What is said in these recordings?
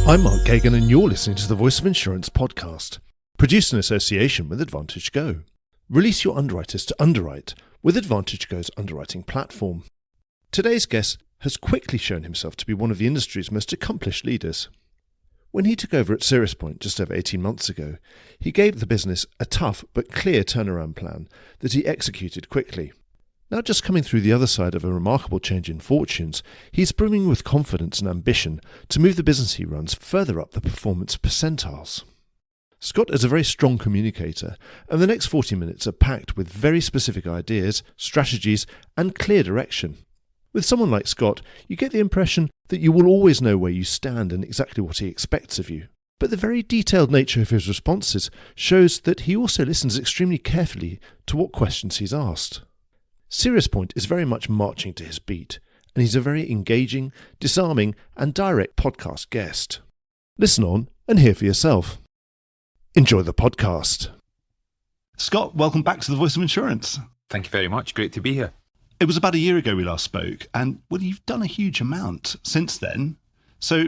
I'm Mark Egan and you're listening to the Voice of Insurance podcast, produced in association with Advantage Go. Release your underwriters to underwrite with Advantage Go's underwriting platform. Today's guest has quickly shown himself to be one of the industry's most accomplished leaders. When he took over at SiriusPoint just over 18 months ago, he gave the business a tough but clear turnaround plan that he executed quickly. Now just coming through the other side of a remarkable change in fortunes, he's brimming with confidence and ambition to move the business he runs further up the performance percentiles. Scott is a very strong communicator, and the next 40 minutes are packed with very specific ideas, strategies, and clear direction. With someone like Scott, you get the impression that you will always know where you stand and exactly what he expects of you. But the very detailed nature of his responses shows that he also listens extremely carefully to what questions he's asked. SiriusPoint is very much marching to his beat, and he's a very engaging, disarming, and direct podcast guest. Listen on and hear for yourself. Enjoy the podcast. Scott, welcome back to the Voice of Insurance. Thank you very much. Great to be here. It was about a year ago we last spoke, and well, you've done a huge amount since then. So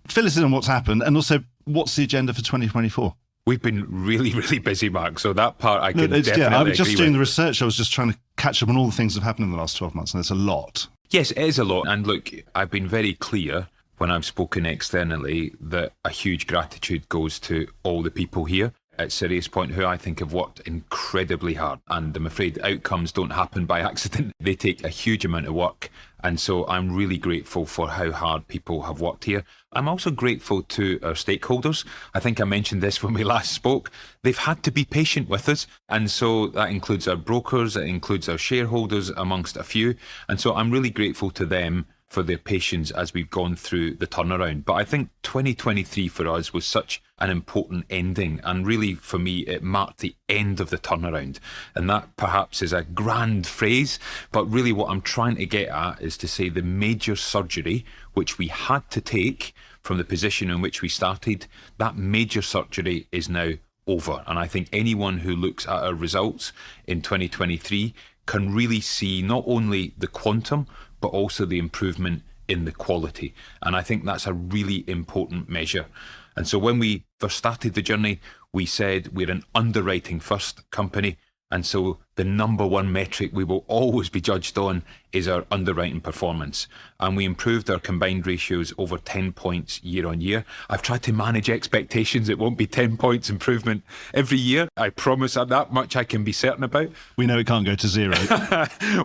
fill us in on what's happened, and also what's the agenda for 2024? We've been really, really busy, Mark. So that part I can definitely I was just agree doing with. the research. I was just trying to catch up on all the things that have happened in the last 12 months, and there's a lot. Yes, it is a lot. And look, I've been very clear when I've spoken externally that a huge gratitude goes to all the people here at SiriusPoint who I think have worked incredibly hard. And I'm afraid outcomes don't happen by accident. They take a huge amount of work. And so I'm really grateful for how hard people have worked here. I'm also grateful to our stakeholders. I think I mentioned this when we last spoke. They've had to be patient with us. And so that includes our brokers, it includes our shareholders, amongst a few. And so I'm really grateful to them for their patience as we've gone through the turnaround. But I think 2023 for us was such an important ending, and really for me it marked the end of the turnaround. And that perhaps is a grand phrase, but really what I'm trying to get at is to say the major surgery which we had to take from the position in which we started, that major surgery is now over. And I think anyone who looks at our results in 2023 can really see not only the quantum but also the improvement in the quality. And I think that's a really important measure. And so when we first started the journey, we said we're an underwriting first company. And so the number one metric we will always be judged on is our underwriting performance. And we improved our combined ratios over 10 points year on year. I've tried to manage expectations. It won't be 10 points improvement every year. I promise that much I can be certain about. We know it can't go to zero.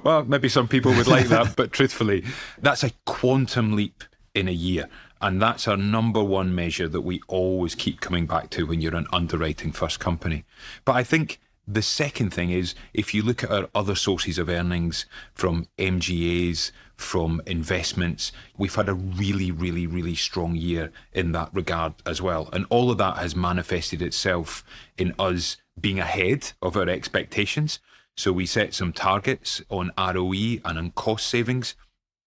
Well, maybe some people would like that, but truthfully, that's a quantum leap in a year. And that's our number one measure that we always keep coming back to when you're an underwriting first company. But I think the second thing is, if you look at our other sources of earnings from MGAs, from investments, we've had a really, really, really strong year in that regard as well. And all of that has manifested itself in us being ahead of our expectations. So we set some targets on ROE and on cost savings,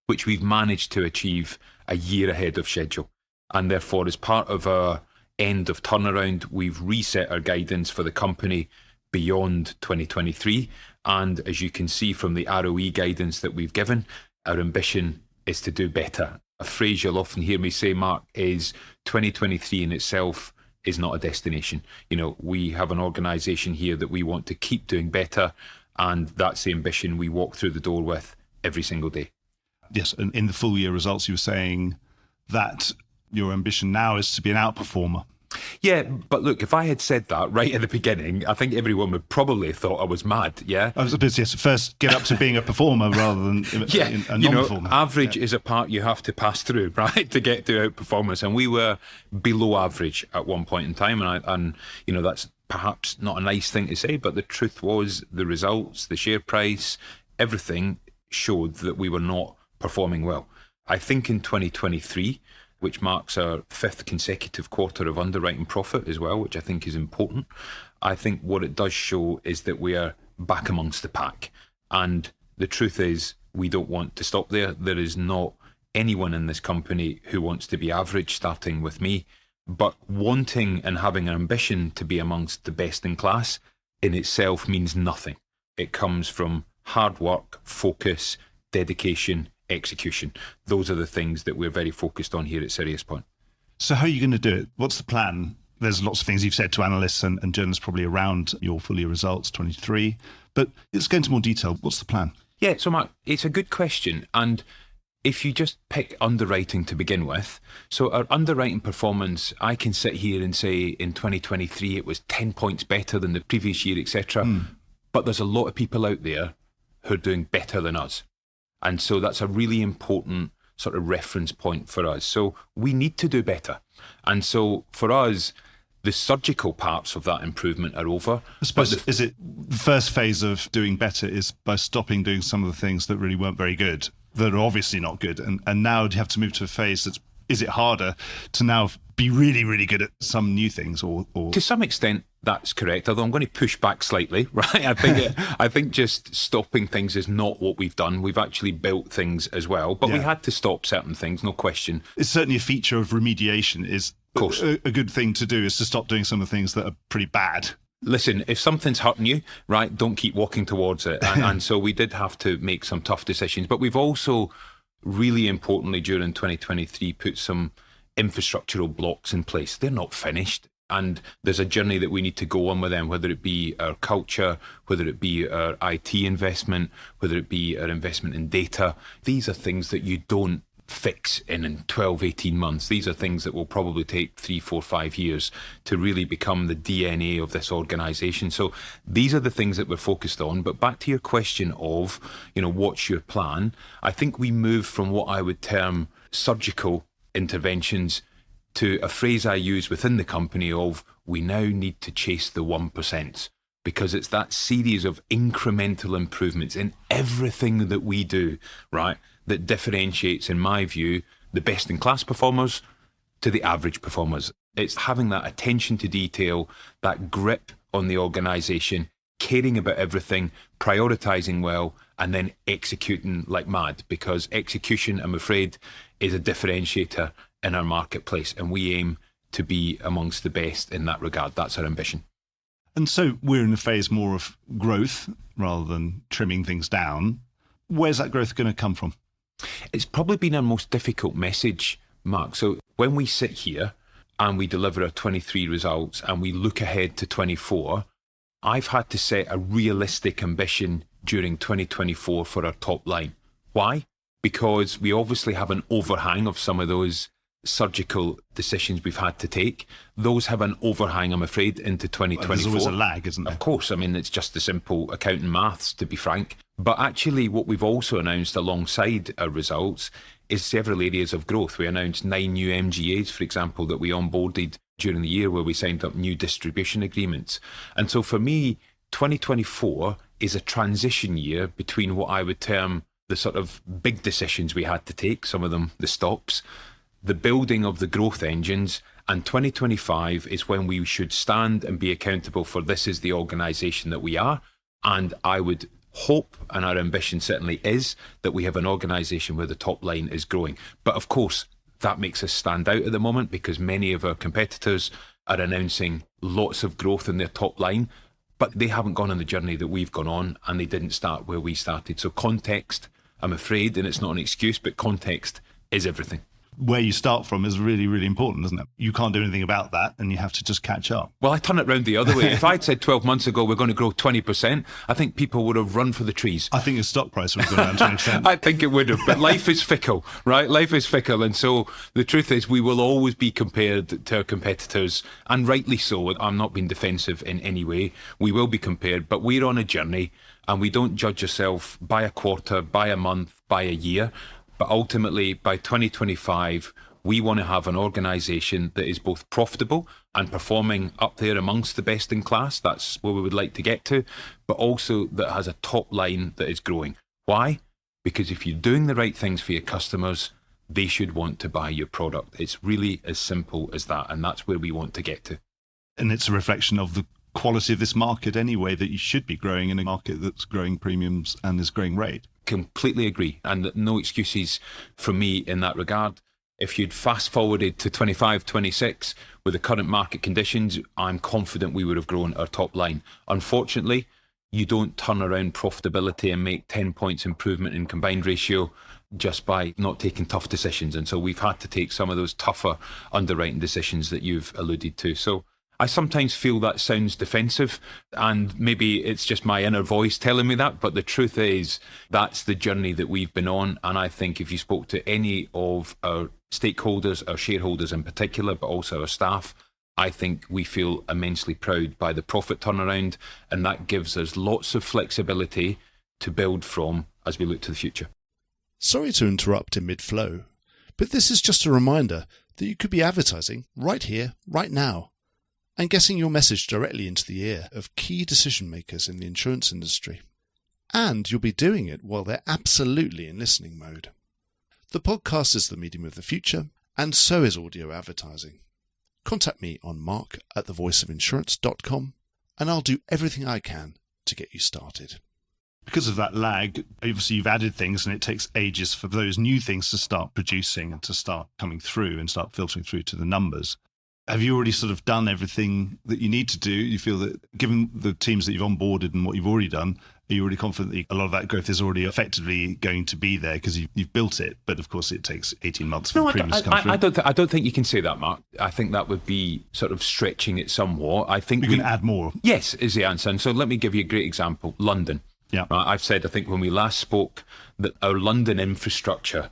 which we've managed to achieve a year ahead of schedule. And therefore, as part of our end of turnaround, we've reset our guidance for the company beyond 2023. And as you can see from the ROE guidance that we've given, our ambition is to do better. A phrase you'll often hear me say, Mark, is 2023 in itself is not a destination. You know, we have an organisation here that we want to keep doing better, and that's the ambition we walk through the door with every single day. Yes, and in the full year results, you were saying that your ambition now is to be an outperformer. Yeah, but look, if I had said that right at the beginning, I think everyone would probably have thought I was mad, yeah? I was yes, first get up to being a performer rather than a non-performer. Average is a part you have to pass through, right, to get to outperformance. And we were below average at one point in time. And that's perhaps not a nice thing to say, but the truth was the results, the share price, everything showed that we were not performing well. I think in 2023, which marks our fifth consecutive quarter of underwriting profit as well, which I think is important, I think what it does show is that we are back amongst the pack. And the truth is, we don't want to stop there. There is not anyone in this company who wants to be average, starting with me. But wanting and having an ambition to be amongst the best in class in itself means nothing. It comes from hard work, focus, dedication, execution. Those are the things that we're very focused on here at SiriusPoint. So how are you going to do it? What's the plan? There's lots of things you've said to analysts and journalists probably around your full year results, 23. But let's go into more detail. What's the plan? Yeah, so Mark, it's a good question. And if you just pick underwriting to begin with, so our underwriting performance, I can sit here and say in 2023 it was 10 points better than the previous year, etc. But there's a lot of people out there who are doing better than us. And so that's a really important sort of reference point for us. So we need to do better. And so for us, the surgical parts of that improvement are over. I suppose, is it the first phase of doing better is by stopping doing some of the things that really weren't very good, that are obviously not good. And now do you have to move to a phase that's, is it harder to now be really, really good at some new things or? To some extent, that's correct. Although I'm going to push back slightly, right? I think just stopping things is not what we've done. We've actually built things as well, but we had to stop certain things, no question. It's certainly a feature of remediation is of course. A good thing to do is to stop doing some of the things that are pretty bad. Listen, if something's hurting you, right, don't keep walking towards it. And so we did have to make some tough decisions, but we've also really importantly during 2023 put some infrastructural blocks in place. They're not finished. And there's a journey that we need to go on with them, whether it be our culture, whether it be our IT investment, whether it be our investment in data. These are things that you don't fix in 12, 18 months. These are things that will probably take 3, 4, 5 years to really become the DNA of this organisation. So these are the things that we're focused on. But back to your question of, what's your plan? I think we move from what I would term surgical interventions to a phrase I use within the company of we now need to chase the 1%, because it's that series of incremental improvements in everything that we do, right, that differentiates, in my view, the best-in-class performers to the average performers. It's having that attention to detail, that grip on the organisation, caring about everything, prioritising well, and then executing like mad, because execution, I'm afraid, is a differentiator in our marketplace, and we aim to be amongst the best in that regard. That's our ambition. And so we're in a phase more of growth rather than trimming things down. Where's that growth going to come from? It's probably been our most difficult message, Mark. So when we sit here and we deliver our 23 results and we look ahead to 24, I've had to set a realistic ambition during 2024 for our top line. Why? Because we obviously have an overhang of some of those surgical decisions we've had to take. Those have an overhang, I'm afraid, into 2024. Well, there's always a lag, isn't there? Of course. I mean, it's just the simple accounting maths, to be frank. But actually, what we've also announced alongside our results is several areas of growth. We announced 9 new MGAs, for example, that we onboarded during the year, where we signed up new distribution agreements. And so for me, 2024 is a transition year between what I would term the sort of big decisions we had to take, some of them the stops, the building of the growth engines, and 2025 is when we should stand and be accountable for this is the organisation that we are. And I would hope, and our ambition certainly is, that we have an organisation where the top line is growing. But of course, that makes us stand out at the moment because many of our competitors are announcing lots of growth in their top line, but they haven't gone on the journey that we've gone on, and they didn't start where we started. So context, I'm afraid, and it's not an excuse, but context is everything. Where you start from is really, really important, isn't it? You can't do anything about that and you have to just catch up. Well, I turn it round the other way. If I'd said 12 months ago we're going to grow 20%, I think people would have run for the trees. I think your stock price would have gone down 20%. I think it would have, but life is fickle, right? Life is fickle. And so the truth is we will always be compared to our competitors, and rightly so. I'm not being defensive in any way. We will be compared, but we're on a journey, and we don't judge ourselves by a quarter, by a month, by a year. But ultimately, by 2025, we want to have an organisation that is both profitable and performing up there amongst the best in class. That's where we would like to get to, but also that has a top line that is growing. Why? Because if you're doing the right things for your customers, they should want to buy your product. It's really as simple as that, and that's where we want to get to. And it's a reflection of the quality of this market anyway, that you should be growing in a market that's growing premiums and is growing rate. Completely agree, and no excuses from me in that regard. If you'd fast forwarded to 25, 26 with the current market conditions, I'm confident we would have grown our top line. Unfortunately, you don't turn around profitability and make 10 points improvement in combined ratio just by not taking tough decisions. And so we've had to take some of those tougher underwriting decisions that you've alluded to. So I sometimes feel that sounds defensive, and maybe it's just my inner voice telling me that, but the truth is that's the journey that we've been on. And I think if you spoke to any of our stakeholders, our shareholders in particular, but also our staff, I think we feel immensely proud by the profit turnaround, and that gives us lots of flexibility to build from as we look to the future. Sorry to interrupt in mid-flow, but this is just a reminder that you could be advertising right here, right now, and getting your message directly into the ear of key decision makers in the insurance industry. And you'll be doing it while they're absolutely in listening mode. The podcast is the medium of the future, and so is audio advertising. Contact me on mark@thevoiceofinsurance.com, and I'll do everything I can to get you started. Because of that lag, obviously you've added things and it takes ages for those new things to start producing and to start coming through and start filtering through to the numbers. Have you already sort of done everything that you need to do? You feel that given the teams that you've onboarded and what you've already done, are you already confident that a lot of that growth is already effectively going to be there because you've built it? But of course it takes 18 months for the premiums to come through. I don't think you can say that, Mark. I think that would be sort of stretching it somewhat. I think we can add more. Yes, is the answer. And so let me give you a great example. London. Yeah. I've said, I think when we last spoke, that our London infrastructure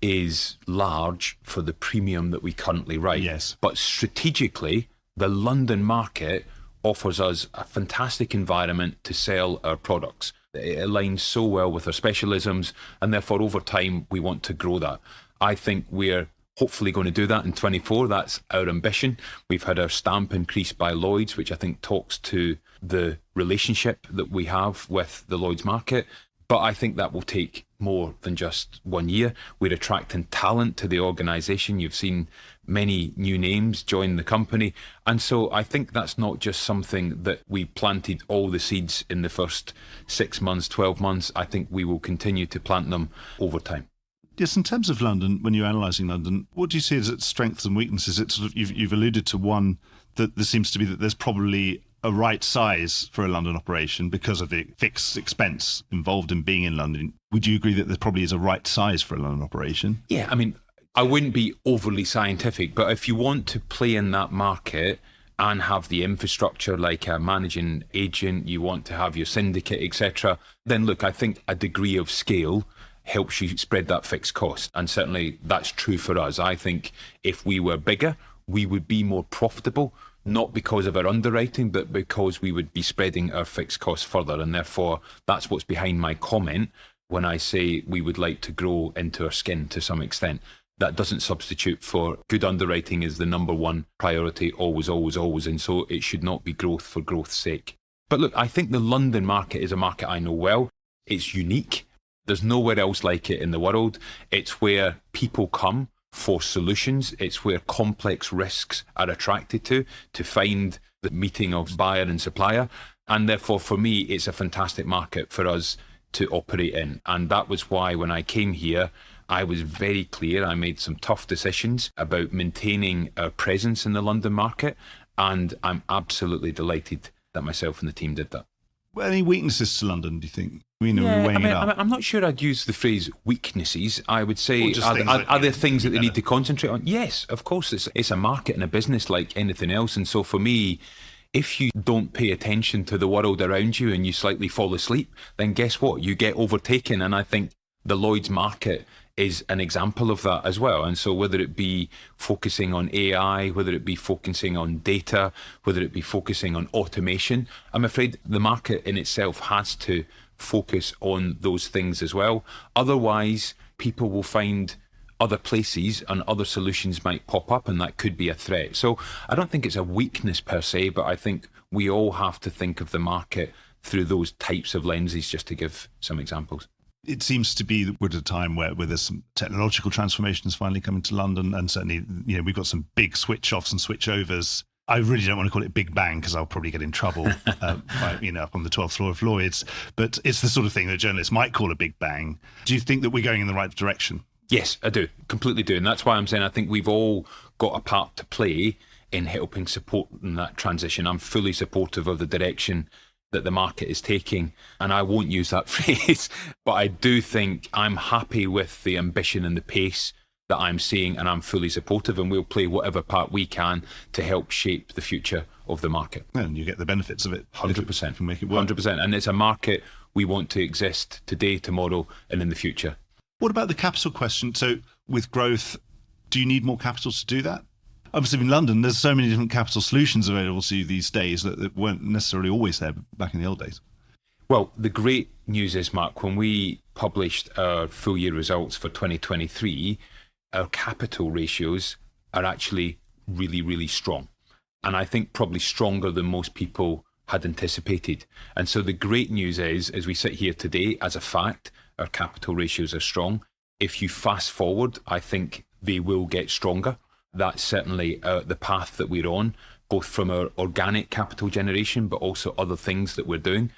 is large for the premium that we currently write. Yes. But strategically, the London market offers us a fantastic environment to sell our products. It aligns so well with our specialisms, and therefore over time we want to grow that. I think we're hopefully going to do that in 24. That's our ambition. We've had our stamp increased by Lloyd's, which I think talks to the relationship that we have with the Lloyd's market. But I think that will take more than just 1 year. We're attracting talent to the organisation. You've seen many new names join the company. And so I think that's not just something that we planted all the seeds in the first 6 months, 12 months. I think we will continue to plant them over time. Yes, in terms of London, when you're analysing London, what do you see as its strengths and weaknesses? It's sort of, you've alluded to one, that there seems to be that there's probably a right size for a London operation because of the fixed expense involved in being in London. Would you agree that there probably is a right size for a London operation? Yeah, I mean, I wouldn't be overly scientific, but if you want to play in that market and have the infrastructure like a managing agent, you want to have your syndicate, etc., then look, I think a degree of scale helps you spread that fixed cost. And certainly that's true for us. I think if we were bigger, we would be more profitable, not because of our underwriting, but because we would be spreading our fixed costs further. And therefore, that's what's behind my comment when I say we would like to grow into our skin to some extent. That doesn't substitute for good underwriting is the number one priority, always, always, always. And so it should not be growth for growth's sake. But look, I think the London market is a market I know well. It's unique. There's nowhere else like it in the world. It's where people come for solutions. It's where complex risks are attracted to find the meeting of buyer and supplier. And therefore, for me, it's a fantastic market for us to operate in. And that was why when I came here, I was very clear. I made some tough decisions about maintaining our presence in the London market. And I'm absolutely delighted that myself and the team did that. Well, any weaknesses to London, do you think? I'm not sure I'd use the phrase weaknesses. I would say, are there things that they need to concentrate on? Yes, of course. It's a market and a business like anything else. And so for me, if you don't pay attention to the world around you and you slightly fall asleep, then guess what? You get overtaken. And I think the Lloyd's market is an example of that as well. And so whether it be focusing on AI, whether it be focusing on data, whether it be focusing on automation, I'm afraid the market in itself has to focus on those things as well. Otherwise, people will find other places and other solutions might pop up, and that could be a threat. So I don't think it's a weakness per se, but I think we all have to think of the market through those types of lenses, just to give some examples. It seems to be that we're at a time where there's some technological transformations finally coming to London, and certainly, we've got some big switch offs and switch overs. I really don't want to call it Big Bang because I'll probably get in trouble, up on the 12th floor of Lloyd's. But it's the sort of thing that journalists might call a Big Bang. Do you think that we're going in the right direction? Yes, I do. Completely do. And that's why I'm saying I think we've all got a part to play in helping support in that transition. I'm fully supportive of the direction that the market is taking. And I won't use that phrase, but I do think I'm happy with the ambition and the pace that I'm seeing, and I'm fully supportive, and we'll play whatever part we can to help shape the future of the market. And you get the benefits of it. 100%. If you make it work. 100%. And it's a market we want to exist today, tomorrow, and in the future. What about the capital question? So with growth, do you need more capital to do that? Obviously, in London, there's so many different capital solutions available to you these days that weren't necessarily always there back in the old days. Well, the great news is, Mark, when we published our full year results for 2023, our capital ratios are actually really, really strong. And I think probably stronger than most people had anticipated. And so the great news is, as we sit here today, as a fact, our capital ratios are strong. If you fast forward, I think they will get stronger. That's certainly the path that we're on, both from our organic capital generation, but also other things that we're doing.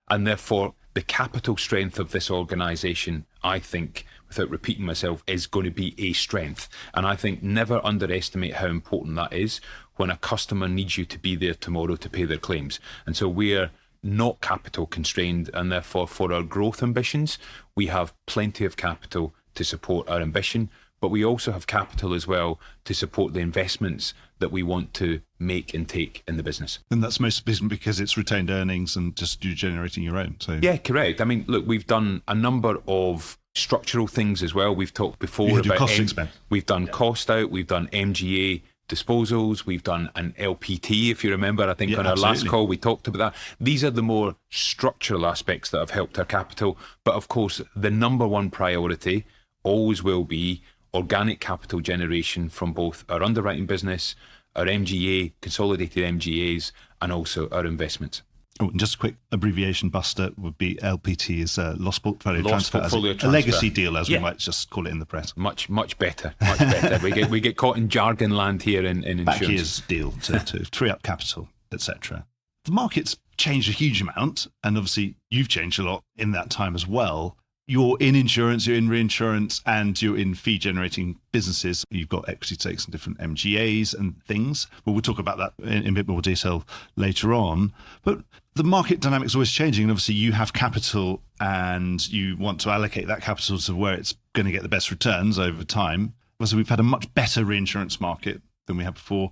And therefore, the capital strength of this organisation, I think, without repeating myself, is going to be a strength. And I think never underestimate how important that is when a customer needs you to be there tomorrow to pay their claims. And so we're not capital constrained, and therefore for our growth ambitions, we have plenty of capital to support our ambition, but we also have capital as well to support the investments that we want to make and take in the business. And that's most because it's retained earnings and just you generating your own. So yeah, correct. I mean, look, we've done a number of structural things as well. We've talked before about cost expense. We've done cost out, we've done MGA disposals, we've done an LPT, if you remember. I think on our last call we talked about that. These are the more structural aspects that have helped our capital. But of course, the number one priority always will be organic capital generation from both our underwriting business, our MGA, consolidated MGAs, and also our investments. Oh, and just a quick abbreviation, Buster, would be LPT is Lost Portfolio Transfer. Transfer. A legacy deal, as we might just call it in the press. Much better. Much better. we get caught in jargon land here in insurance. Back year's deal to free up capital, etc. The market's changed a huge amount, and obviously you've changed a lot in that time as well. You're in insurance, you're in reinsurance, and you're in fee-generating businesses. You've got equity stakes in different MGAs and things. But we'll talk about that in a bit more detail later on. But the market dynamics are always changing, and obviously you have capital and you want to allocate that capital to where it's going to get the best returns over time. So we've had a much better reinsurance market than we had before.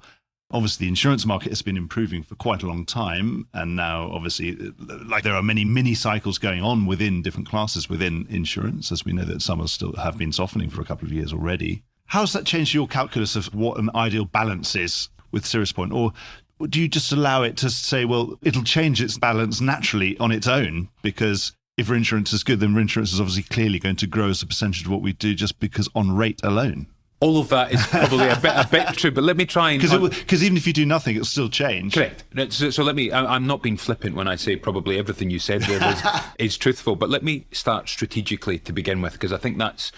Obviously, the insurance market has been improving for quite a long time. And now, obviously, like there are many mini cycles going on within different classes within insurance, as we know that some still have been softening for a couple of years already. How's that changed your calculus of what an ideal balance is with SiriusPoint? Or do you just allow it to say, well, it'll change its balance naturally on its own? Because if reinsurance is good, then reinsurance is obviously clearly going to grow as a percentage of what we do just because on rate alone. All of that is probably a bit true, but let me try and... Because even if you do nothing, it'll still change. Correct. So let me... I'm not being flippant when I say probably everything you said there is truthful, but let me start strategically to begin with, because I think that's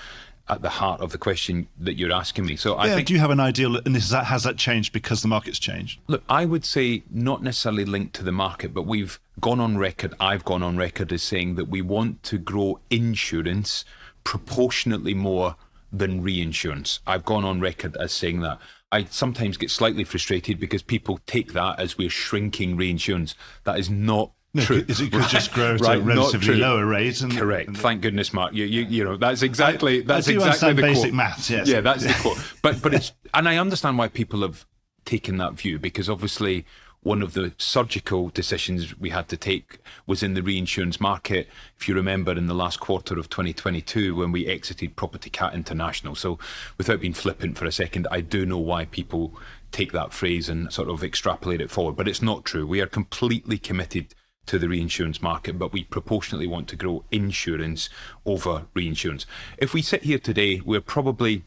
at the heart of the question that you're asking me. So I think... Do you have an ideal... And has that changed because the market's changed? Look, I would say not necessarily linked to the market, but we've gone on record, I've gone on record as saying that we want to grow insurance proportionately more than reinsurance. I've gone on record as saying that. I sometimes get slightly frustrated because people take that as we're shrinking reinsurance. That is not true. It could just grow at a relatively lower rate. Correct. Thank goodness, Mark. You know, that's exactly the basic quote. maths. Yes. Yeah, that's the quote. But it's, and I understand why people have taken that view, because obviously one of the surgical decisions we had to take was in the reinsurance market, if you remember, in the last quarter of 2022 when we exited Property Cat International. So without being flippant for a second, I do know why people take that phrase and sort of extrapolate it forward, but it's not true. We are completely committed to the reinsurance market, but we proportionately want to grow insurance over reinsurance. If we sit here today, we're probably,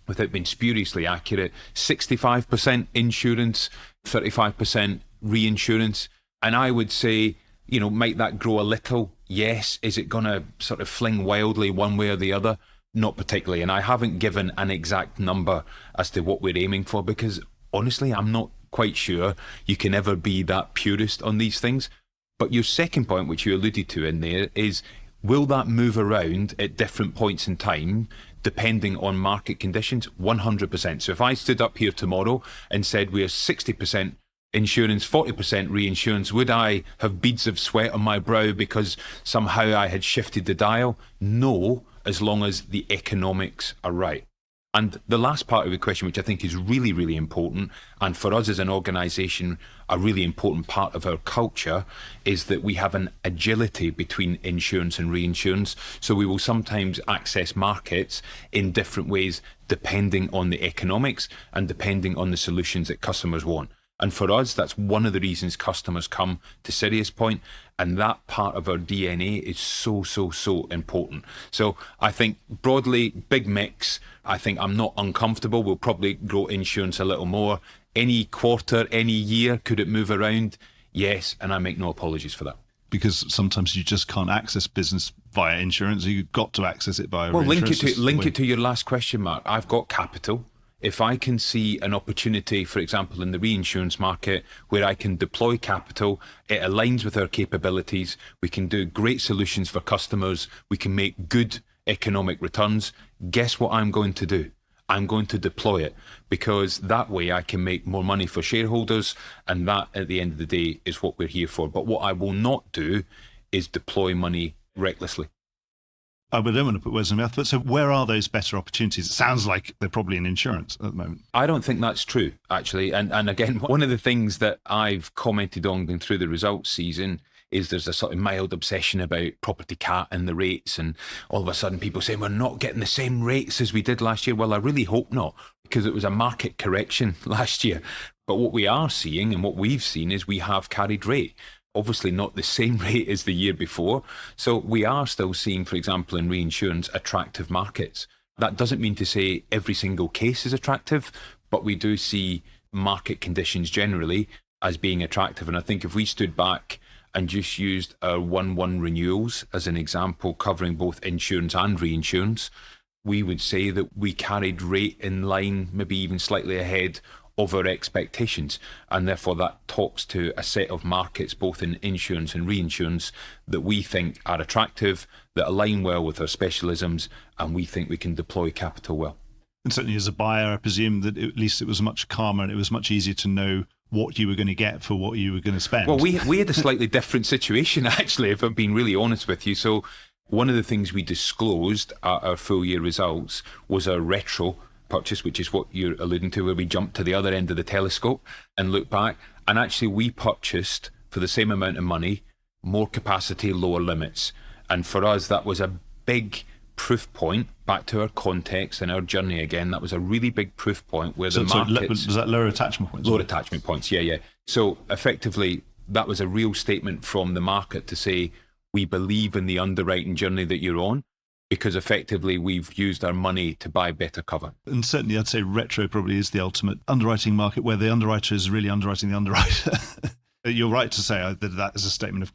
without being spuriously accurate, 65% insurance, 35% reinsurance. And I would say, you know, might that grow a little? Yes. Is it going to sort of fling wildly one way or the other? Not particularly. And I haven't given an exact number as to what we're aiming for, because honestly, I'm not quite sure you can ever be that purist on these things. But your second point, which you alluded to in there, is will that move around at different points in time depending on market conditions? 100%. So if I stood up here tomorrow and said we're 60% insurance, 40% reinsurance, would I have beads of sweat on my brow because somehow I had shifted the dial? No, as long as the economics are right. And the last part of the question, which I think is really, really important, and for us as an organisation, a really important part of our culture, is that we have an agility between insurance and reinsurance. So we will sometimes access markets in different ways, depending on the economics and depending on the solutions that customers want. And for us, that's one of the reasons customers come to SiriusPoint, and that part of our DNA is so, so, so important. So I think broadly, big mix. I think I'm not uncomfortable. We'll probably grow insurance a little more. Any quarter, any year, could it move around? Yes, and I make no apologies for that. Because sometimes you just can't access business via insurance. You've got to access it via reinsurance. Well, link it to your last question, Mark. I've got capital. If I can see an opportunity, for example, in the reinsurance market where I can deploy capital, it aligns with our capabilities, we can do great solutions for customers, we can make good economic returns, guess what I'm going to do? I'm going to deploy it, because that way I can make more money for shareholders, and that at the end of the day is what we're here for. But what I will not do is deploy money recklessly. I don't want to put words in my mouth, but so where are those better opportunities? It sounds like they're probably in insurance at the moment. I don't think that's true, actually. And again, one of the things that I've commented on going through the results season is there's a sort of mild obsession about property cat and the rates, and all of a sudden people saying we're not getting the same rates as we did last year. Well, I really hope not, because it was a market correction last year. But what we are seeing and what we've seen is we have carried rate. Obviously not the same rate as the year before. So we are still seeing, for example, in reinsurance, attractive markets. That doesn't mean to say every single case is attractive, but we do see market conditions generally as being attractive. And I think if we stood back and just used our 1/1 renewals as an example, covering both insurance and reinsurance, we would say that we carried rate in line, maybe even slightly ahead of our expectations, and therefore that talks to a set of markets both in insurance and reinsurance that we think are attractive, that align well with our specialisms, and we think we can deploy capital well. And certainly as a buyer, I presume that at least it was much calmer and it was much easier to know what you were going to get for what you were going to spend. Well, we had a slightly different situation, actually, if I'm being really honest with you. So one of the things we disclosed at our full year results was our retro purchase, which is what you're alluding to, where we jumped to the other end of the telescope and looked back. And actually we purchased, for the same amount of money, more capacity, lower limits. And for us, that was a big proof point, back to our context and our journey again. That was a really big proof point where the markets... Was that lower attachment points? Lower attachment points, yeah. So effectively, that was a real statement from the market to say, we believe in the underwriting journey that you're on, because effectively we've used our money to buy better cover. And certainly I'd say retro probably is the ultimate underwriting market where the underwriter is really underwriting the underwriter. You're right to say that is a statement of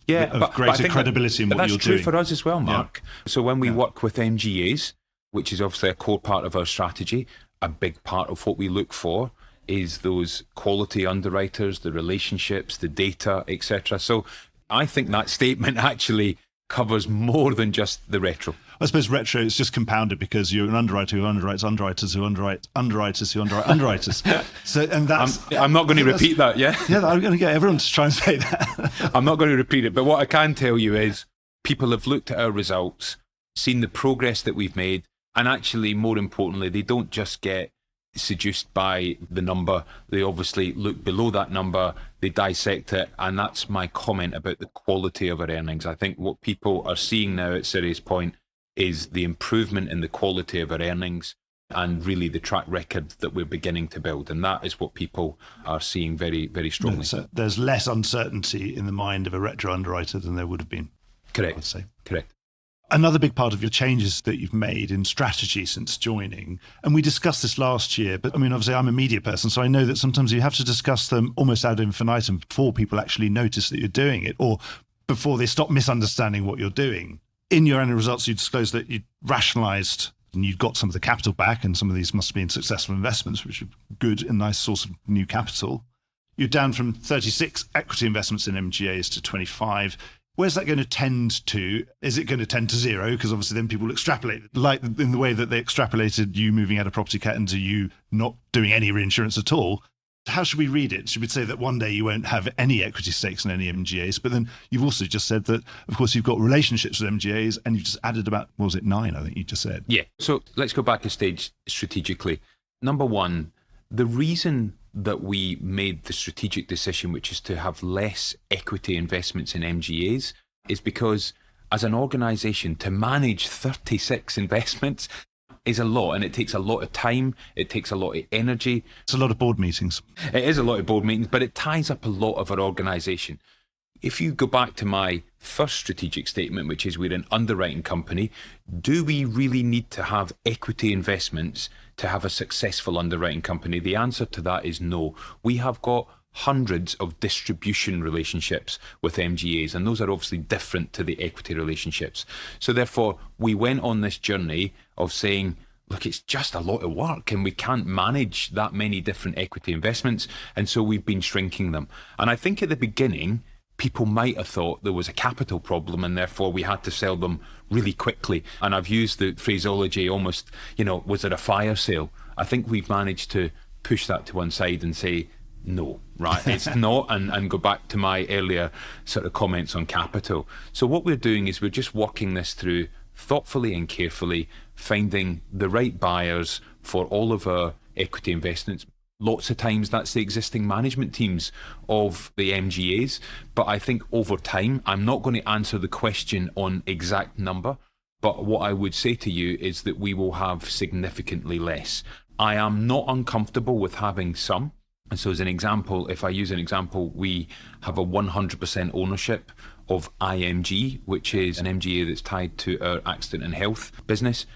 greater credibility in what you're doing. But that's true for us as well, Mark. Yeah. So when we work with MGAs, which is obviously a core part of our strategy, a big part of what we look for is those quality underwriters, the relationships, the data, etc. So I think that statement actually covers more than just the retro. I suppose retro is just compounded because you're an underwriter who underwrites underwriters who underwrite underwriters who underwrite underwriters. So, and that's... I'm not going to repeat that, yeah? Yeah, I'm going to get everyone to try and say that. I'm not going to repeat it, but what I can tell you is people have looked at our results, seen the progress that we've made, and actually, more importantly, they don't just get seduced by the number. They obviously look below that number, they dissect it, and that's my comment about the quality of our earnings. I think what people are seeing now at SiriusPoint is the improvement in the quality of our earnings and really the track record that we're beginning to build. And that is what people are seeing very, very strongly. So there's less uncertainty in the mind of a retro underwriter than there would have been. Correct. I'd say. Correct. Another big part of your changes that you've made in strategy since joining, and we discussed this last year, but I mean, obviously I'm a media person, so I know that sometimes you have to discuss them almost ad infinitum before people actually notice that you're doing it, or before they stop misunderstanding what you're doing. In your annual results, you disclosed that you rationalised and you got some of the capital back, and some of these must have been successful investments, which are good and nice source of new capital. You're down from 36 equity investments in MGAs to 25. Where's that going to tend to? Is it going to tend to zero? Because obviously then people will extrapolate, like in the way that they extrapolated you moving out of property cat into you not doing any reinsurance at all. How should we read it? Should we say that one day you won't have any equity stakes in any MGAs? But then you've also just said that, of course, you've got relationships with MGAs and you've just added about, what was it, 9, I think you just said. Yeah. So let's go back a stage strategically. Number one, the reason that we made the strategic decision, which is to have less equity investments in MGAs, is because as an organisation, to manage 36 investments is a lot, and it takes a lot of time, it takes a lot of energy. It's a lot of board meetings. It is a lot of board meetings, but it ties up a lot of our organisation. If you go back to my first strategic statement, which is we're an underwriting company, do we really need to have equity investments to have a successful underwriting company? The answer to that is no. We have got hundreds of distribution relationships with MGAs, and those are obviously different to the equity relationships. So therefore, we went on this journey of saying, look, it's just a lot of work and we can't manage that many different equity investments. And so we've been shrinking them. And I think at the beginning, people might have thought there was a capital problem and therefore we had to sell them really quickly. And I've used the phraseology almost, was it a fire sale? I think we've managed to push that to one side and say, no, right, it's not, and go back to my earlier sort of comments on capital. So what we're doing is we're just working this through thoughtfully and carefully, finding the right buyers for all of our equity investments. Lots of times that's the existing management teams of the MGAs, but I think over time, I'm not going to answer the question on exact number, but what I would say to you is that we will have significantly less. I am not uncomfortable with having some. And so as an example, if I use an example, we have a 100% ownership of IMG, which is an MGA that's tied to our accident and health business.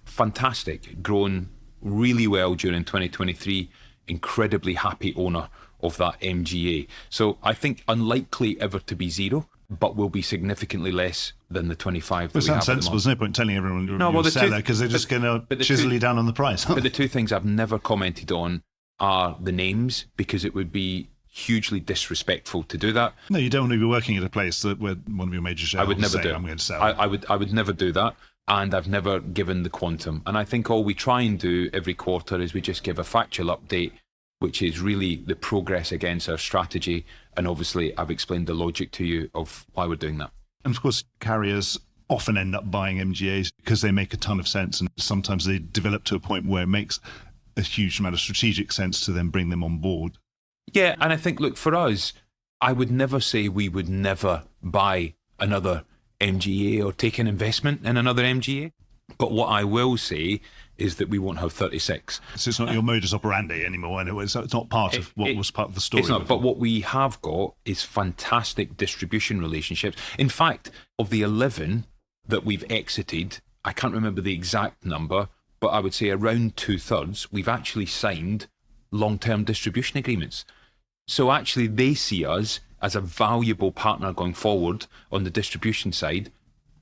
Fantastic, grown really well during 2023, incredibly happy owner of that MGA. So I think unlikely ever to be zero, but will be significantly less than the 25 that we have at the moment. There's no point telling everyone you're a seller because they're just going to chisel you down on the price. But the two things I've never commented on are the names, because it would be hugely disrespectful to do that. No, you don't want to be working at a place that where one of your major shareholders I would never do. I'm going to sell. I would never do that, and I've never given the quantum. And I think all we try and do every quarter is we just give a factual update, which is really the progress against our strategy. And obviously, I've explained the logic to you of why we're doing that. And of course, carriers often end up buying MGAs because they make a ton of sense, and sometimes they develop to a point where it makes a huge amount of strategic sense to then bring them on board. Yeah, and I think, look, for us, I would never say we would never buy another MGA or take an investment in another MGA. But what I will say is that we won't have 36. So it's not your modus operandi anymore, and it's not part of what was part of the story. It's not, but what we have got is fantastic distribution relationships. In fact, of the 11 that we've exited, I can't remember the exact number, but I would say around 2/3, we've actually signed long-term distribution agreements. So actually they see us as a valuable partner going forward on the distribution side,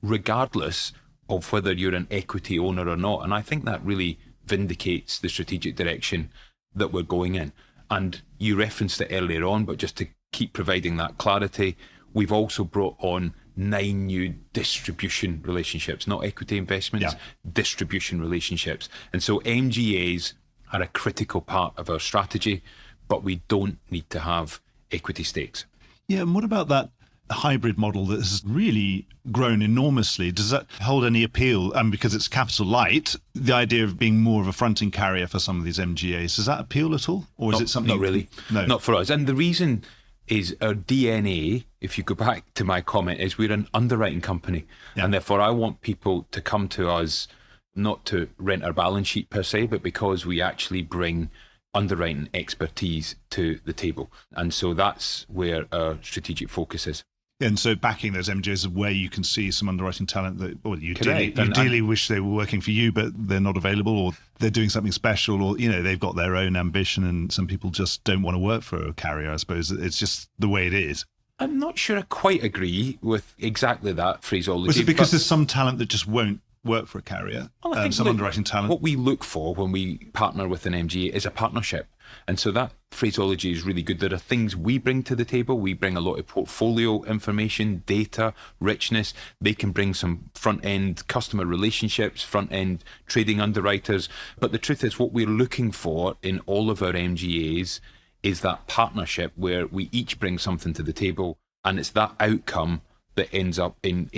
regardless of whether you're an equity owner or not. And I think that really vindicates the strategic direction that we're going in. And you referenced it earlier on, but just to keep providing that clarity, we've also brought on 9 new distribution relationships, not equity investments, distribution relationships. And so MGAs are a critical part of our strategy, but we don't need to have equity stakes. Yeah, and what about that hybrid model that has really grown enormously? Does that hold any appeal? And because it's capital light, the idea of being more of a fronting carrier for some of these MGAs, does that appeal at all? Or is it something? Not really. No. Not for us. And the reason is our DNA, if you go back to my comment, is we're an underwriting company. Yeah. And therefore I want people to come to us not to rent our balance sheet per se, but because we actually bring underwriting expertise to the table. And so that's where our strategic focus is. And so backing those MGAs is where you can see some underwriting talent that you Correct. ideally wish they were working for you, but they're not available, or they're doing something special, or they've got their own ambition, and some people just don't want to work for a carrier. I suppose it's just the way it is. I'm not sure I quite agree with exactly that phraseology. Was it because there's some talent that just won't work for a carrier? Well, I think some underwriting talent. What we look for when we partner with an MGA is a partnership. And so that phraseology is really good. There are things we bring to the table. We bring a lot of portfolio information, data, richness. They can bring some front-end customer relationships, front-end trading underwriters. But the truth is, what we're looking for in all of our MGAs is that partnership where we each bring something to the table, and it's that outcome that ends up in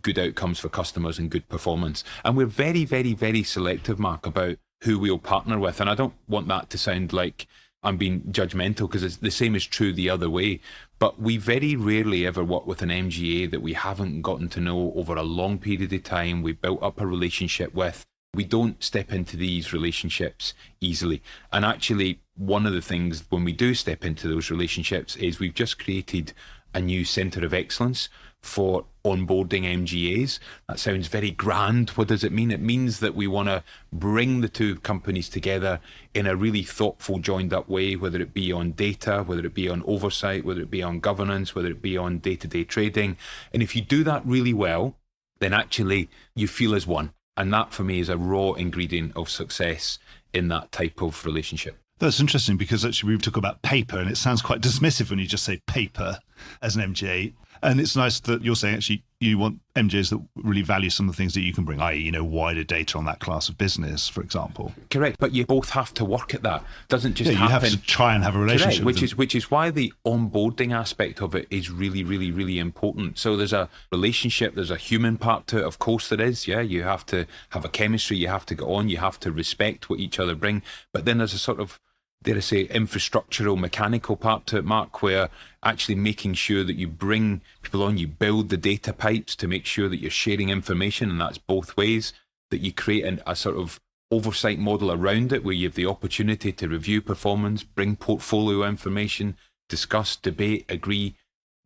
good outcomes for customers and good performance. And we're very, very, very selective, Mark, about who we'll partner with. And I don't want that to sound like I'm being judgmental, because the same is true the other way. But we very rarely ever work with an MGA that we haven't gotten to know over a long period of time, we built up a relationship with. We don't step into these relationships easily. And actually, one of the things when we do step into those relationships is we've just created a new centre of excellence for onboarding MGAs. That sounds very grand. What does it mean? It means that we want to bring the two companies together in a really thoughtful, joined up way, whether it be on data, whether it be on oversight, whether it be on governance, whether it be on day-to-day trading. And if you do that really well, then actually you feel as one. And that for me is a raw ingredient of success in that type of relationship. That's interesting, because actually we talk about paper and it sounds quite dismissive when you just say paper as an MGA. And it's nice that you're saying actually you want MGAs that really value some of the things that you can bring, i.e., wider data on that class of business, for example. Correct, but you both have to work at that. It doesn't just happen. You have to try and have a relationship. Correct, which is why the onboarding aspect of it is really, really, really important. So there's a relationship, there's a human part to it. Of course there is, yeah. You have to have a chemistry, you have to get on, you have to respect what each other bring. But then there's a sort of, dare I say, infrastructural, mechanical part to it, Mark, where actually making sure that you bring people on, you build the data pipes to make sure that you're sharing information, and that's both ways, that you create a sort of oversight model around it where you have the opportunity to review performance, bring portfolio information, discuss, debate, agree.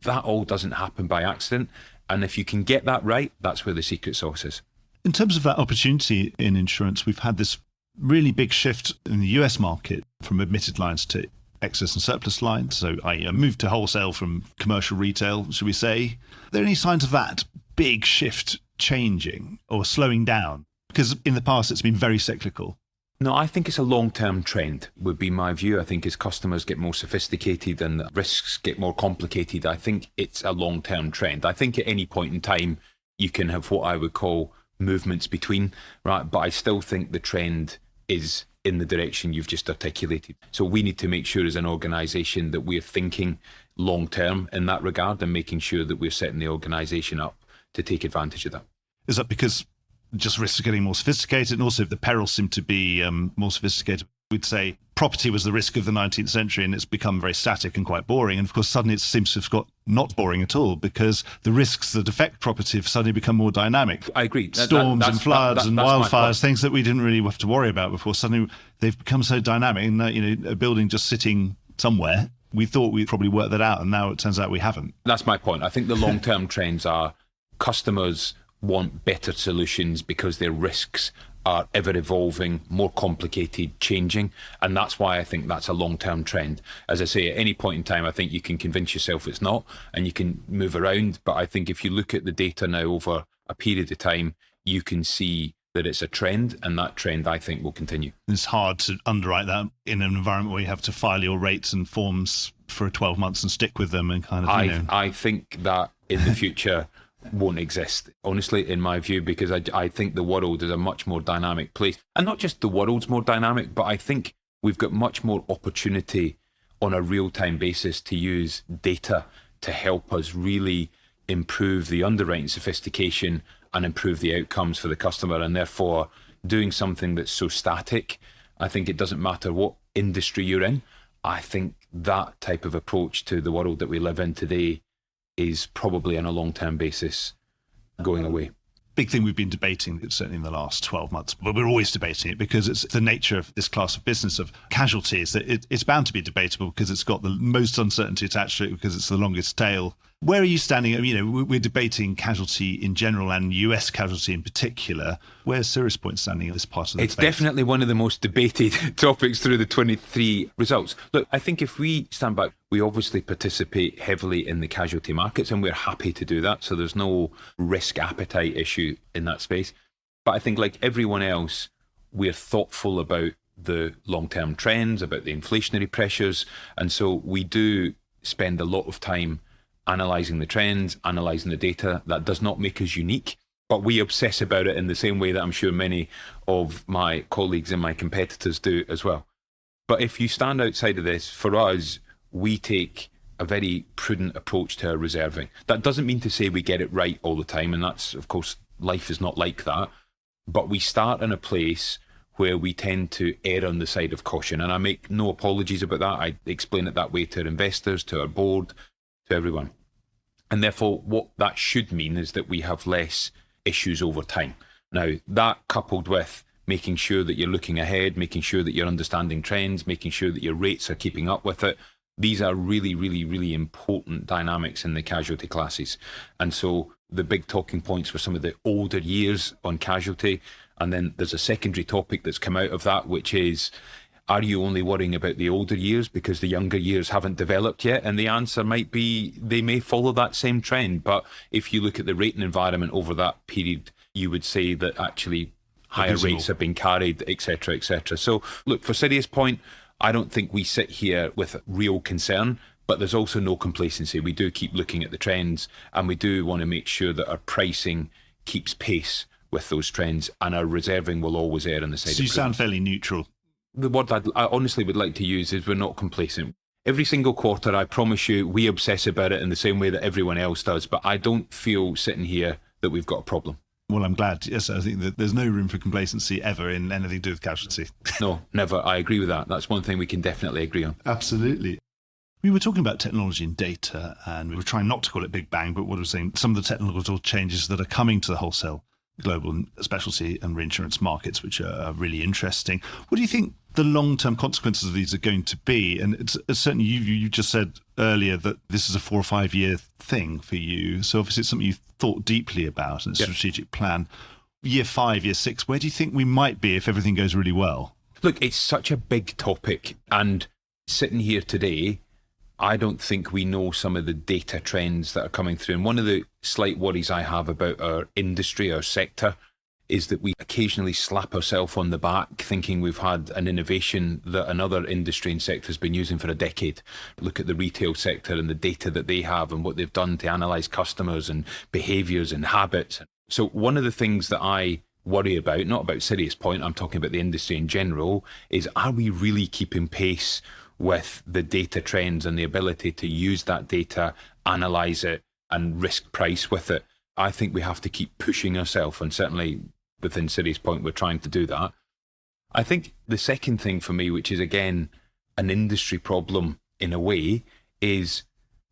That all doesn't happen by accident. And if you can get that right, that's where the secret sauce is. In terms of that opportunity in insurance, we've had this really big shift in the US market from admitted lines to excess and surplus lines. So I moved to wholesale from commercial retail, should we say. Are there any signs of that big shift changing or slowing down? Because in the past, it's been very cyclical. No, I think it's a long-term trend, would be my view. I think as customers get more sophisticated and risks get more complicated, I think it's a long-term trend. I think at any point in time, you can have what I would call movements between, right? But I still think the trend is in the direction you've just articulated. So we need to make sure as an organisation that we're thinking long term in that regard, and making sure that we're setting the organisation up to take advantage of that. Is that because just risks are getting more sophisticated, and also the perils seem to be more sophisticated? We'd say property was the risk of the 19th century, and it's become very static and quite boring. And of course, suddenly it seems to have got not boring at all, because the risks that affect property have suddenly become more dynamic. I agree. Storms and floods and wildfires, things that we didn't really have to worry about before. Suddenly they've become so dynamic, and a building just sitting somewhere, we thought we'd probably work that out, and now it turns out we haven't. That's my point. I think the long-term trends are customers want better solutions because their risks are ever evolving, more complicated, changing. And that's why I think that's a long-term trend. As I say, at any point in time, I think you can convince yourself it's not, and you can move around. But I think if you look at the data now over a period of time, you can see that it's a trend, and that trend, I think, will continue. It's hard to underwrite that in an environment where you have to file your rates and forms for 12 months and stick with them and kind of, I think that in the future won't exist, honestly, in my view, because I think the world is a much more dynamic place. And not just the world's more dynamic, but I think we've got much more opportunity on a real-time basis to use data to help us really improve the underwriting sophistication and improve the outcomes for the customer. And therefore, doing something that's so static, I think it doesn't matter what industry you're in. I think that type of approach to the world that we live in today is probably on a long-term basis going away. Big thing we've been debating, certainly in the last 12 months, but we're always debating it because it's the nature of this class of business of casualties that it's bound to be debatable because it's got the most uncertainty attached to it because it's the longest tail. Where are you standing? We're debating casualty in general and US casualty in particular. Where's SiriusPoint standing in this part of the debate? It's definitely one of the most debated topics through the 23 results. Look, I think if we stand back, we obviously participate heavily in the casualty markets, and we're happy to do that. So there's no risk appetite issue in that space. But I think like everyone else, we're thoughtful about the long-term trends, about the inflationary pressures. And so we do spend a lot of time analysing the trends, analysing the data. That does not make us unique, but we obsess about it in the same way that I'm sure many of my colleagues and my competitors do as well. But if you stand outside of this, for us, we take a very prudent approach to our reserving. That doesn't mean to say we get it right all the time, and that's, of course, life is not like that. But we start in a place where we tend to err on the side of caution. And I make no apologies about that. I explain it that way to our investors, to our board, to everyone. And therefore, what that should mean is that we have less issues over time. Now, that coupled with making sure that you're looking ahead, making sure that you're understanding trends, making sure that your rates are keeping up with it, these are really, really, really important dynamics in the casualty classes. And so the big talking points were some of the older years on casualty. And then there's a secondary topic that's come out of that, which is, are you only worrying about the older years because the younger years haven't developed yet? And the answer might be they may follow that same trend. But if you look at the rating environment over that period, you would say that actually higher rates have been carried, et cetera, et cetera. So look, for SiriusPoint, I don't think we sit here with real concern, but there's also no complacency. We do keep looking at the trends, and we do want to make sure that our pricing keeps pace with those trends, and our reserving will always err on the side of prudence. So you sound fairly neutral. The word I honestly would like to use is we're not complacent. Every single quarter, I promise you, we obsess about it in the same way that everyone else does, but I don't feel sitting here that we've got a problem. Well, I'm glad. Yes, I think that there's no room for complacency ever in anything to do with casualty. No, never. I agree with that. That's one thing we can definitely agree on. Absolutely. We were talking about technology and data, and we were trying not to call it Big Bang, but what I was saying, some of the technological changes that are coming to the wholesale, global and specialty and reinsurance markets, which are really interesting. What do you think the long-term consequences of these are going to be? And it's certainly you just said earlier that this is a 4 or 5 year thing for you. So obviously it's something you've thought deeply about and a strategic plan. Year 5, year 6, where do you think we might be if everything goes really well? Look, it's such a big topic, and sitting here today, I don't think we know some of the data trends that are coming through. And one of the slight worries I have about our industry, our sector, is that we occasionally slap ourselves on the back thinking we've had an innovation that another industry and sector has been using for a decade. Look at the retail sector and the data that they have and what they've done to analyse customers and behaviours and habits. So one of the things that I worry about, not about SiriusPoint, I'm talking about the industry in general, is are we really keeping pace with the data trends and the ability to use that data, analyse it and risk price with it? I think we have to keep pushing ourselves, and certainly within SiriusPoint we're trying to do that. I think the second thing for me, which is again an industry problem in a way, is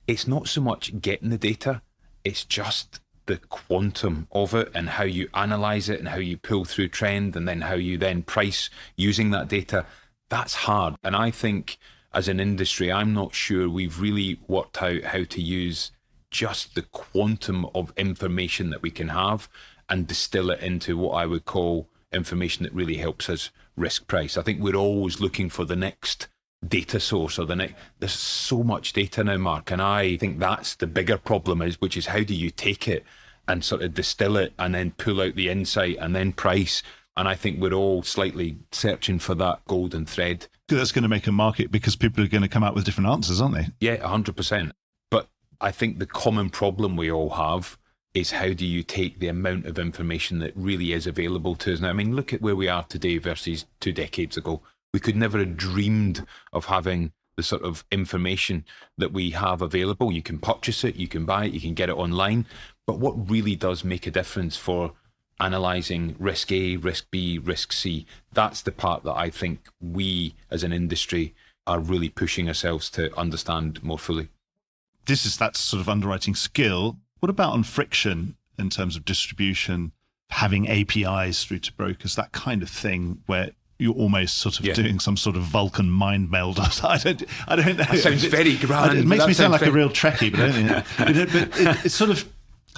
it's not so much getting the data, it's just the quantum of it and how you analyse it and how you pull through trend and then how you then price using that data. That's hard. And I think as an industry, I'm not sure we've really worked out how to use just the quantum of information that we can have and distill it into what I would call information that really helps us risk price. I think we're always looking for the next data source or the next. There's so much data now, Mark, and I think that's the bigger problem, which is how do you take it and sort of distill it and then pull out the insight and then price. And I think we're all slightly searching for that golden thread. That's going to make a market because people are going to come out with different answers, aren't they? Yeah, 100%. But I think the common problem we all have is how do you take the amount of information that really is available to us now? I mean, look at where we are today versus 2 decades ago. We could never have dreamed of having the sort of information that we have available. You can purchase it, you can buy it, you can get it online. But what really does make a difference for analysing risk A, risk B, risk C, that's the part that I think we as an industry are really pushing ourselves to understand more fully. This is that sort of underwriting skill. What about on friction in terms of distribution, having APIs through to brokers, that kind of thing where you're almost sort of doing some sort of Vulcan mind meld? I don't know. That sounds very grand. It makes me sound like a real Trekkie, but I don't know. But it's sort of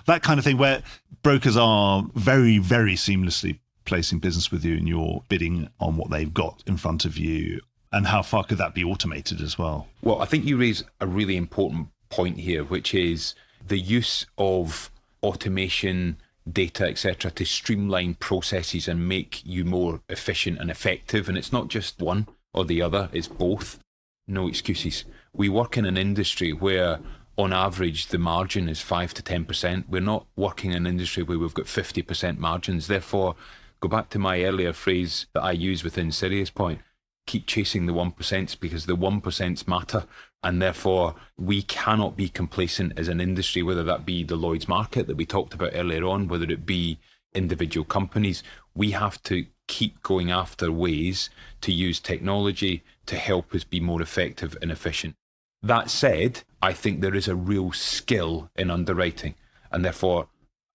that kind of thing where brokers are very, very seamlessly placing business with you and you're bidding on what they've got in front of you. And how far could that be automated as well? Well, I think you raise a really important point here, which is the use of automation, data, etc., to streamline processes and make you more efficient and effective. And it's not just one or the other, it's both. No excuses. We work in an industry where on average the margin is 5 to 10%. We're not working in an industry where we've got 50% margins. Therefore, go back to my earlier phrase that I use within SiriusPoint, keep chasing the 1% because the 1% matter. And therefore, we cannot be complacent as an industry, whether that be the Lloyd's market that we talked about earlier on, whether it be individual companies. We have to keep going after ways to use technology to help us be more effective and efficient. That said, I think there is a real skill in underwriting, and therefore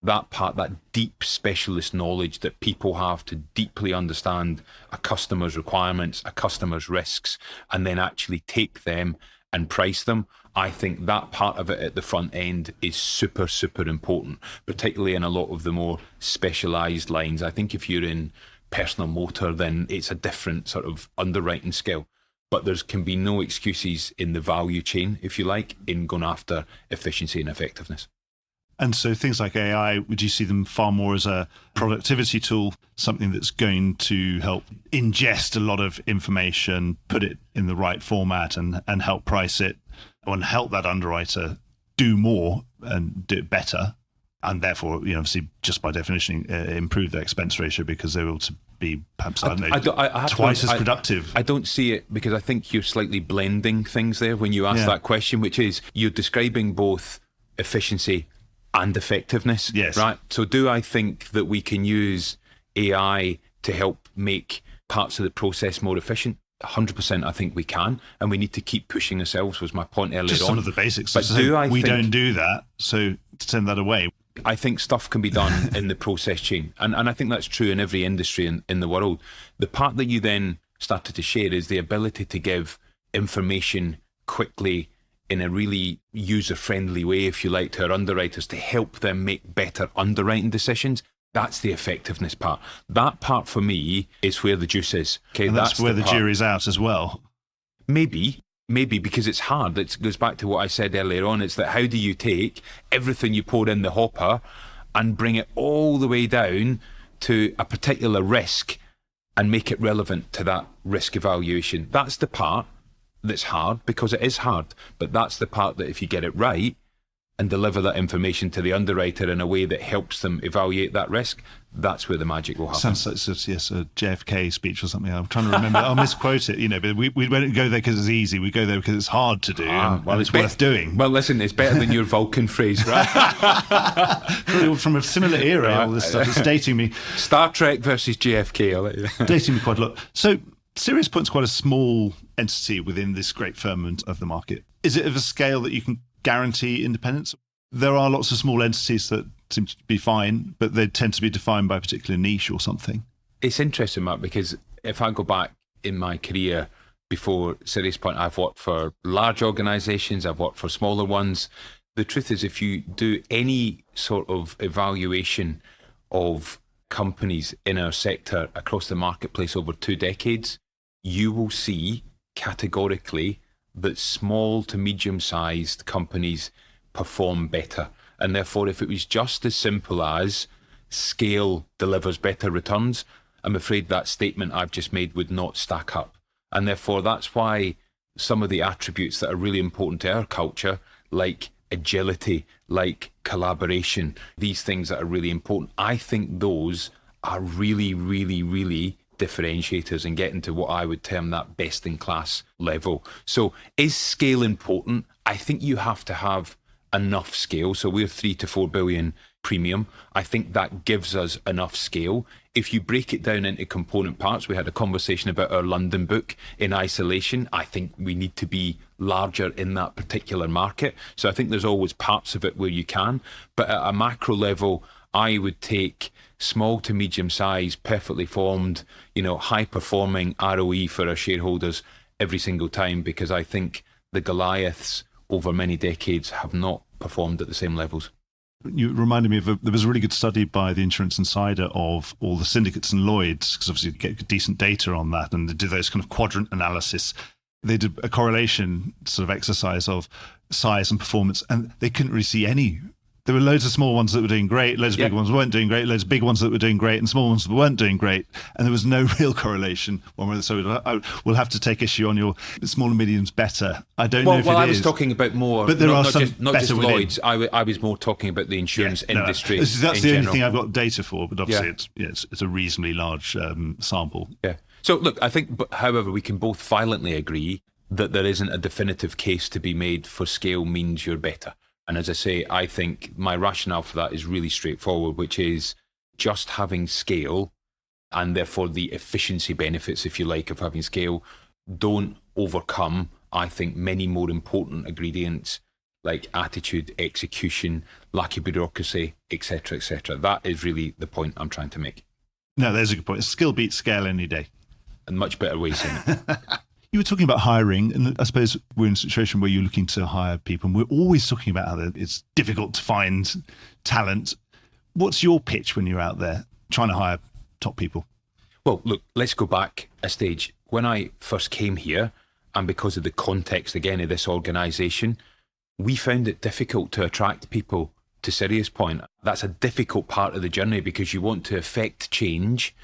that part, that deep specialist knowledge that people have to deeply understand a customer's requirements, a customer's risks, and then actually take them and price them. I think that part of it at the front end is super, super important, particularly in a lot of the more specialised lines. I think if you're in personal motor, then it's a different sort of underwriting skill. But there can be no excuses in the value chain, if you like, in going after efficiency and effectiveness. And so things like AI, would you see them far more as a productivity tool, something that's going to help ingest a lot of information, put it in the right format and help price it, and help that underwriter do more and do it better, and therefore, obviously, just by definition, improve their expense ratio because they're able to be perhaps, twice as productive. I don't see it because I think you're slightly blending things there when you ask that question, which is you're describing both efficiency and effectiveness, yes. Right? So do I think that we can use AI to help make parts of the process more efficient? 100% I think we can, and we need to keep pushing ourselves, was my point earlier Just on. some of the basics. But so we don't do that, so send that away. I think stuff can be done in the process chain, and I think that's true in every industry in the world. The part that you then started to share is the ability to give information quickly in a really user-friendly way, if you like, to our underwriters to help them make better underwriting decisions. That's the effectiveness part. That part for me is where the juice is. Okay, and that's where the jury's out as well. Maybe because it's hard. It goes back to what I said earlier on. It's that how do you take everything you pour in the hopper and bring it all the way down to a particular risk and make it relevant to that risk evaluation? That's the part that's hard, because it is hard, but that's the part that if you get it right and deliver that information to the underwriter in a way that helps them evaluate that risk, that's where the magic will happen. Sounds like a JFK speech or something. I'm trying to remember. I'll misquote it, but we don't go there because it's easy. We go there because it's hard to do, and it's worth doing. Well, listen, it's better than your Vulcan phrase, right? From a similar era, all this stuff is dating me. Star Trek versus JFK, I'll let you. Dating me quite a lot. So SiriusPoint's quite a small entity within this great firmament of the market. Is it of a scale that you can guarantee independence? There are lots of small entities that seem to be fine, but they tend to be defined by a particular niche or something. It's interesting, Matt, because if I go back in my career before SiriusPoint, I've worked for large organisations, I've worked for smaller ones. The truth is, if you do any sort of evaluation of companies in our sector across the marketplace over 2 decades, you will see categorically that small to medium-sized companies perform better. And therefore, if it was just as simple as scale delivers better returns, I'm afraid that statement I've just made would not stack up. And therefore, that's why some of the attributes that are really important to our culture, like agility, like collaboration, these things that are really important, I think those are really, really, really differentiators and get into what I would term that best in class level. So is scale important? I think you have to have enough scale. So we're 3 to 4 billion premium. I think that gives us enough scale. If you break it down into component parts, we had a conversation about our London book in isolation. I think we need to be larger in that particular market. So I think there's always parts of it where you can, but at a macro level, I would take small to medium size, perfectly formed, high performing ROE for our shareholders every single time, because I think the Goliaths over many decades have not performed at the same levels. You reminded me there was a really good study by the Insurance Insider of all the syndicates and Lloyd's, because obviously you get decent data on that, and they did those kind of quadrant analysis. They did a correlation sort of exercise of size and performance, and they couldn't really see any. There were loads of small ones that were doing great, loads of big ones weren't doing great, loads of big ones that were doing great, and small ones that weren't doing great. And there was no real correlation. So we'll have to take issue on your small and medium's better. I don't know if it is. Well, I was talking about more, but there are some not better just Lloyd's. I was more talking about the insurance industry. That's the only thing I've got data for, but obviously it's a reasonably large sample. Yeah. So look, I think, however, we can both violently agree that there isn't a definitive case to be made for scale means you're better. And as I say, I think my rationale for that is really straightforward, which is just having scale and therefore the efficiency benefits, if you like, of having scale don't overcome, I think, many more important ingredients like attitude, execution, lack of bureaucracy, etc., etc. That is really the point I'm trying to make. No, there's a good point. Skill beats scale any day. And much better ways in it. You were talking about hiring, and I suppose we're in a situation where you're looking to hire people, and we're always talking about how it's difficult to find talent. What's your pitch when you're out there trying to hire top people? Well, look, let's go back a stage. When I first came here, and because of the context, again, of this organisation, we found it difficult to attract people to SiriusPoint. That's a difficult part of the journey because you want to effect change,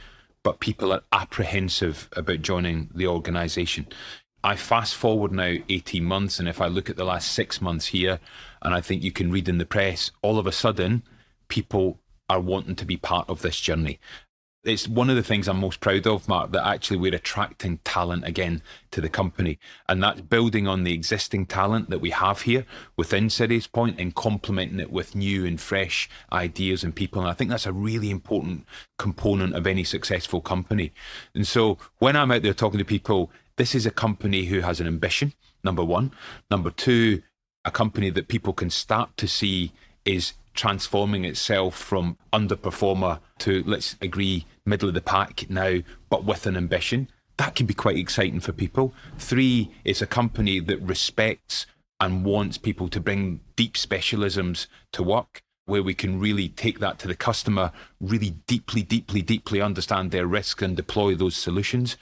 but people are apprehensive about joining the organisation. I fast forward now 18 months, and if I look at the last 6 months here, and I think you can read in the press, all of a sudden, people are wanting to be part of this journey. It's one of the things I'm most proud of, Mark, that actually we're attracting talent again to the company. And that's building on the existing talent that we have here within SiriusPoint and complementing it with new and fresh ideas and people. And I think that's a really important component of any successful company. And so when I'm out there talking to people, this is a company who has an ambition, number one. Number two, a company that people can start to see is transforming itself from underperformer to, let's agree, middle of the pack now, but with an ambition. That can be quite exciting for people. Three, it's a company that respects and wants people to bring deep specialisms to work, where we can really take that to the customer, really deeply understand their risk and deploy those solutions.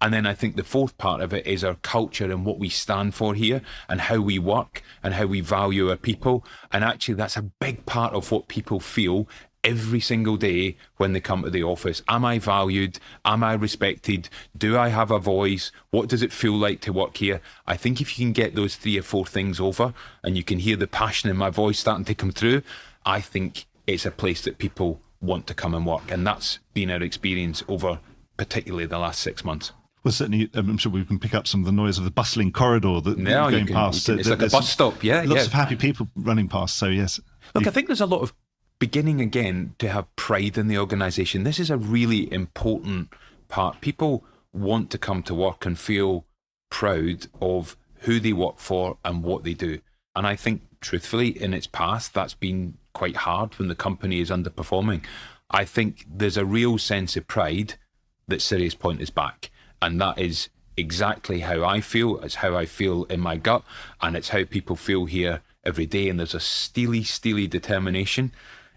And then I think the fourth part of it is our culture and what we stand for here and how we work and how we value our people. And actually, that's a big part of what people feel every single day when they come to the office. Am I valued? Am I respected? Do I have a voice? What does it feel like to work here? I think if you can get those 3 or 4 things over and you can hear the passion in my voice starting to come through, I think it's a place that people want to come and work. And that's been our experience over particularly the last 6 months. Well, certainly, I'm sure we can pick up some of the noise of the bustling corridor that no, going past. It's like a bus stop, yeah. Lots of happy people running past, so yes. Look, I think there's a lot of beginning again to have pride in the organisation. This is a really important part. People want to come to work and feel proud of who they work for and what they do. And I think, truthfully, in its past, that's been quite hard when the company is underperforming. I think there's a real sense of pride that SiriusPoint is back. And that is exactly how I feel. It's how I feel in my gut. And it's how people feel here every day. And there's a steely determination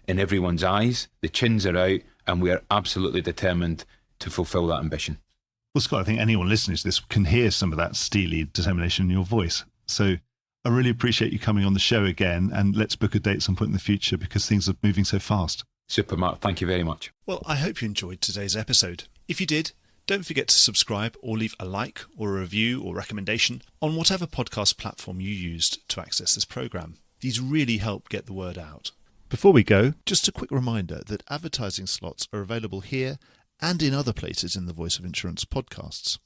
in everyone's eyes. The chins are out and we are absolutely determined to fulfill that ambition. Well, Scott, I think anyone listening to this can hear some of that steely determination in your voice. So I really appreciate you coming on the show again. And let's book a date at some point in the future because things are moving so fast. Super, Mark. Thank you very much. Well, I hope you enjoyed today's episode. If you did, don't forget to subscribe or leave a like or a review or recommendation on whatever podcast platform you used to access this program. These really help get the word out. Before we go, just a quick reminder that advertising slots are available here and in other places in the Voice of Insurance podcasts.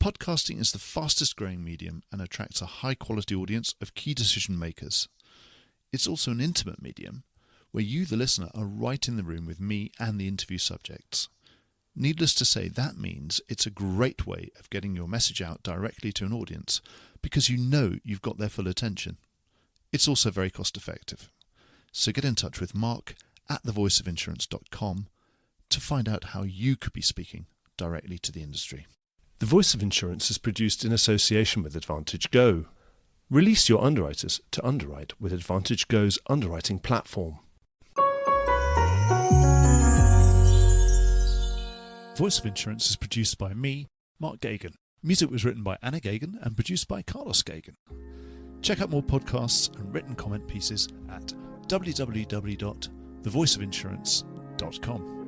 Podcasting is the fastest growing medium and attracts a high quality audience of key decision makers. It's also an intimate medium where you, the listener, are right in the room with me and the interview subjects. Needless to say, that means it's a great way of getting your message out directly to an audience because you know you've got their full attention. It's also very cost effective. So get in touch with Mark at thevoiceofinsurance.com to find out how you could be speaking directly to the industry. The Voice of Insurance is produced in association with Advantage Go. Release your underwriters to underwrite with Advantage Go's underwriting platform. Voice of Insurance is produced by me, Mark Egan. Music was written by Anna Egan and produced by Carlos Egan. Check out more podcasts and written comment pieces at www.thevoiceofinsurance.com.